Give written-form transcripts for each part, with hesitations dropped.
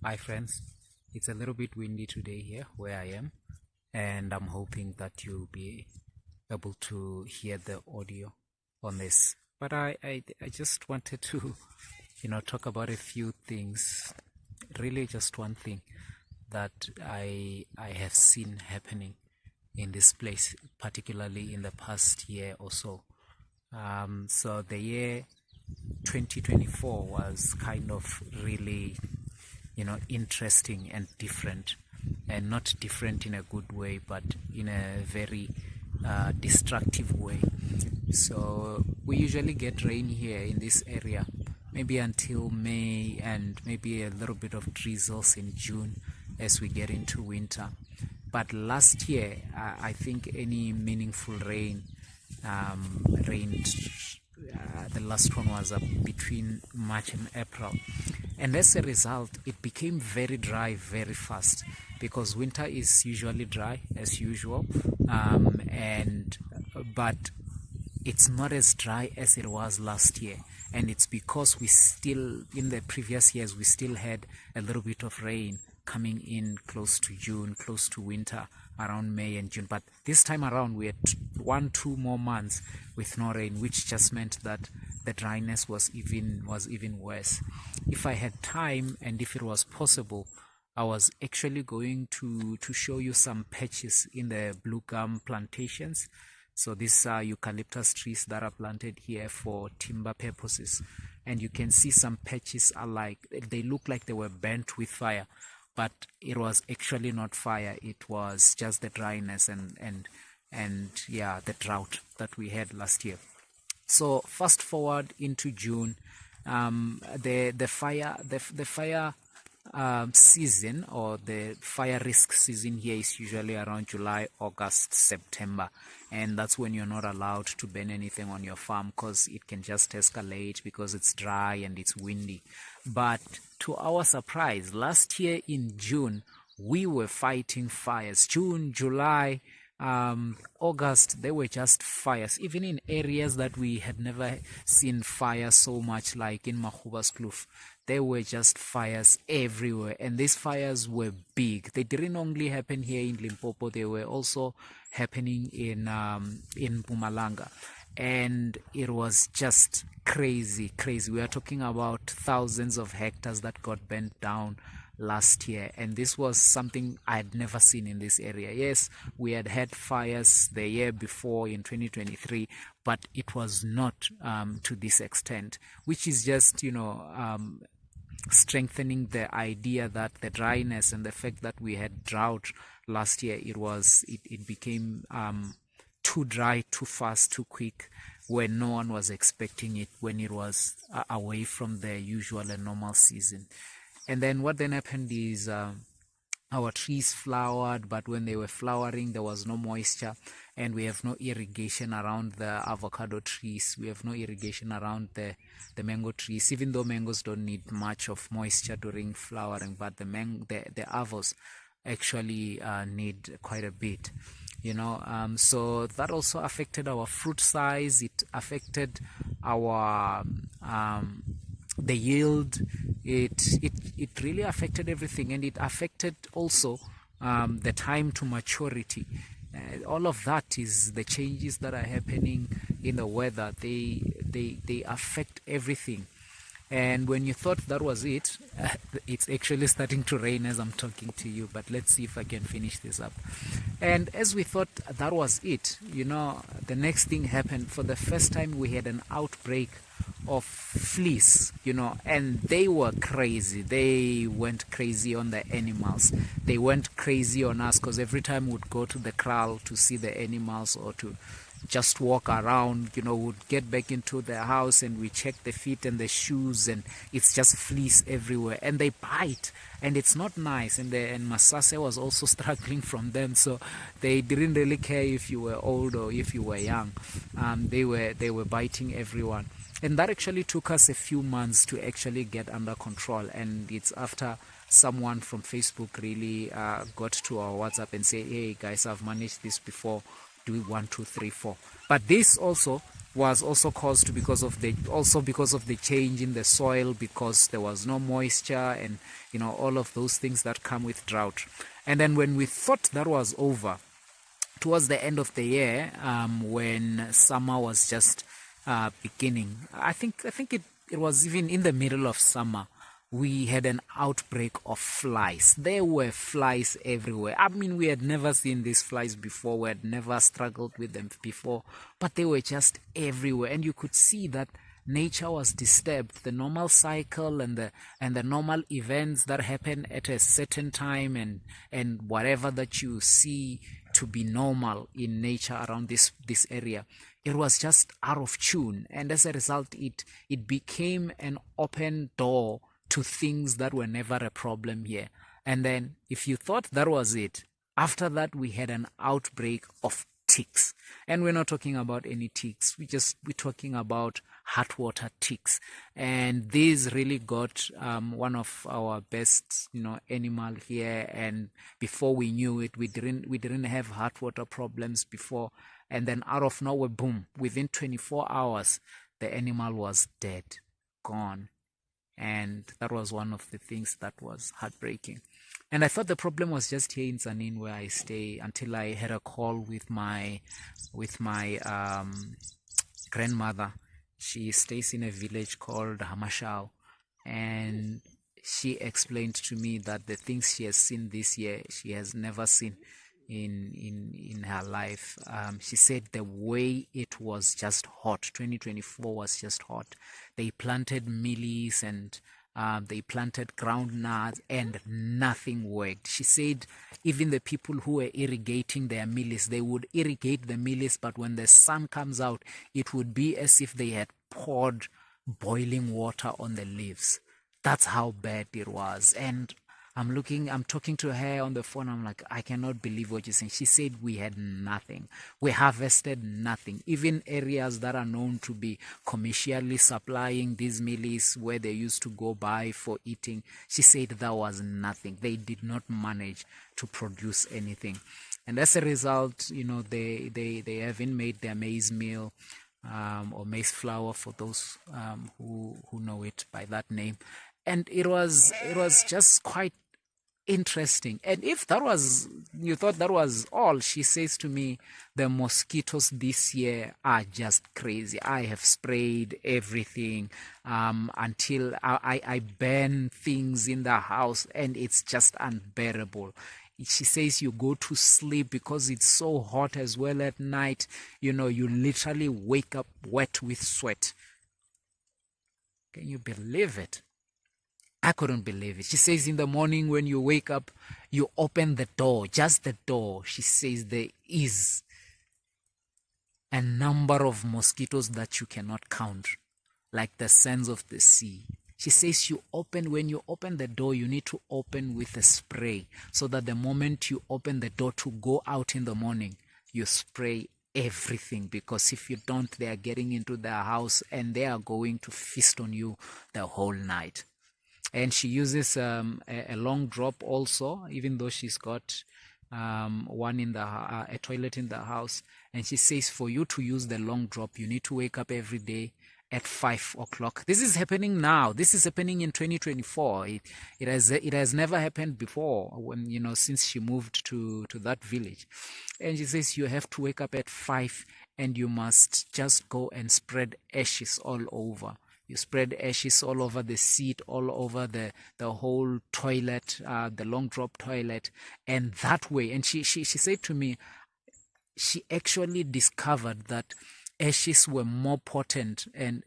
Hi friends, it's a little bit windy today here where I am, and I'm hoping that you'll be able to hear the audio on this. But I just wanted to, talk about a few things. Really, just one thing that I have seen happening in this place, particularly in the past year or so. So the year 2024 was kind of really interesting and different, and not different in a good way but in a very destructive way. So we usually get rain here in this area maybe until May, and maybe a little bit of drizzles in June as we get into winter. But last year I think any meaningful rain rained, the last one was between March and April, and as a result it became very dry very fast, because winter is usually dry as usual, and but it's not as dry as it was last year. And it's because we still, in the previous years, we still had a little bit of rain coming in close to June, close to winter, around May and June. But this time around we had 1-2 more months with no rain, which just meant that the dryness was even worse. If I had time and if it was possible, I was actually going to show you some patches in the blue gum plantations. So these are eucalyptus trees that are planted here for timber purposes, and you can see some patches are like, they look like they were burnt with fire, but it was actually not fire. It was just the dryness and yeah, the drought that we had last year. So fast forward into June, the fire season, or the fire risk season here, is usually around July, August, September, and that's when you're not allowed to burn anything on your farm, because it can just escalate because it's dry and it's windy. But to our surprise, last year in June we were fighting fires. June, July, August, there were just fires, even in areas that we had never seen fire so much, like in Mahubas Kloof. There were just fires everywhere, and these fires were big. They didn't only happen here in Limpopo, they were also happening in Mpumalanga, and it was just crazy. We are talking about thousands of hectares that got burnt down last year, and this was something I'd never seen in this area. Yes, we had had fires the year before in 2023, but it was not to this extent, which is just strengthening the idea that the dryness and the fact that we had drought last year, it became too dry, too fast, too quick, when no one was expecting it, when it was away from the usual and normal season. And then what then happened is our trees flowered, but when they were flowering there was no moisture, and we have no irrigation around the avocado trees, we have no irrigation around the mango trees, even though mangoes don't need much of moisture during flowering, but the avos actually need quite a bit, so that also affected our fruit size. It affected our the yield. It really affected everything, and it affected also the time to maturity. All of that is the changes that are happening in the weather. They affect everything. And when you thought that was it, it's actually starting to rain as I'm talking to you. But let's see if I can finish this up. And as we thought that was it, the next thing happened. For the first time we had an outbreak of fleas, and they were crazy. They went crazy on the animals. They went crazy on us, because every time we'd go to the kraal to see the animals, or to just walk around, would get back into the house and we check the feet and the shoes, and it's just fleas everywhere, and they bite, and it's not nice. And Masase was also struggling from them, so they didn't really care if you were old or if you were young. They were biting everyone, and that actually took us a few months to actually get under control. And it's after someone from Facebook really got to our WhatsApp and said, hey guys, I've managed this before, do 1, 2, 3, 4. But this also was also caused because of the change in the soil, because there was no moisture, and all of those things that come with drought. And then when we thought that was over, towards the end of the year, when summer was just beginning, I think it was even in the middle of summer, we had an outbreak of flies. There were flies everywhere. I mean, we had never seen these flies before. We had never struggled with them before, but they were just everywhere. And you could see that nature was disturbed. The normal cycle and the normal events that happen at a certain time, and whatever that you see to be normal in nature around this area, it was just out of tune. And as a result, it became an open door to things that were never a problem here. And then if you thought that was it, after that we had an outbreak of ticks. And we're not talking about any ticks, we're talking about hot water ticks. And these really got one of our best animal here, and before we knew it, we didn't have hot water problems before. And then out of nowhere, boom, within 24 hours the animal was dead, gone. And that was one of the things that was heartbreaking. And I thought the problem was just here in Zanin where I stay, until I had a call with my grandmother. She stays in a village called Hamashao, and she explained to me that the things she has seen this year, she has never seen in her life. She said the way it was just hot. 2024 was just hot. They planted mealies and they planted groundnuts, and nothing worked. She said even the people who were irrigating their mealies, they would irrigate the mealies, but when the sun comes out, it would be as if they had poured boiling water on the leaves. That's how bad it was. And I'm talking to her on the phone. I'm like, I cannot believe what you're saying. She said we had nothing. We harvested nothing. Even areas that are known to be commercially supplying these mealies where they used to go buy for eating, she said there was nothing. They did not manage to produce anything. And as a result, they haven't made their maize meal, or maize flour, for those who know it by that name. And it was just quite interesting. And if you thought that was all, she says to me, the mosquitoes this year are just crazy. I have sprayed everything until I burn things in the house, and it's just unbearable. She says you go to sleep because it's so hot as well at night. You literally wake up wet with sweat. Can you believe it? I couldn't believe it. She says in the morning when you wake up, you open the door, just the door. She says there is a number of mosquitoes that you cannot count, like the sands of the sea. She says when you open the door, you need to open with a spray, so that the moment you open the door to go out in the morning, you spray everything, because if you don't, they are getting into their house and they are going to feast on you the whole night. And she uses a long drop also, even though she's got one in a toilet in the house. And she says for you to use the long drop, you need to wake up every day at 5 o'clock. This is happening now. This is happening in 2024. It has never happened before, when since she moved to that village. And she says you have to wake up at 5, and you must just go and spread ashes all over. You spread ashes all over the seat, all over the whole toilet, the long drop toilet, and that way. And she said to me, she actually discovered that ashes were more potent and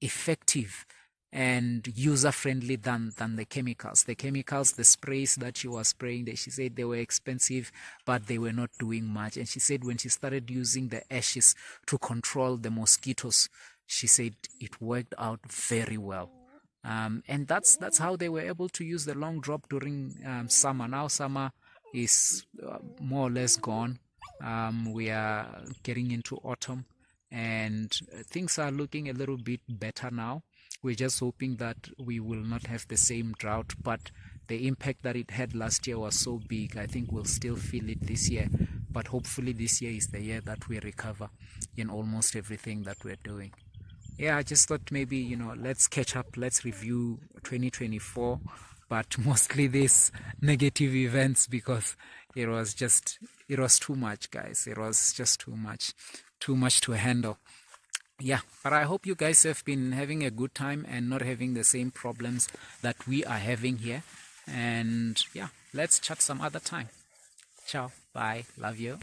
effective and user-friendly than the chemicals. The chemicals, the sprays that she was spraying, she said they were expensive, but they were not doing much. And she said when she started using the ashes to control the mosquitoes, she said it worked out very well. And that's how they were able to use the long drop during summer. Now summer is more or less gone. We are getting into autumn, and things are looking a little bit better now. We're just hoping that we will not have the same drought, but the impact that it had last year was so big. I think we'll still feel it this year. but hopefully this year is the year that we recover in almost everything that we're doing. Yeah, I just thought maybe, you know, let's catch up, let's review 2024, but mostly these negative events, because it was too much, guys. It was just too much to handle. Yeah, but I hope you guys have been having a good time and not having the same problems that we are having here. And yeah, let's chat some other time. Ciao, bye, love you.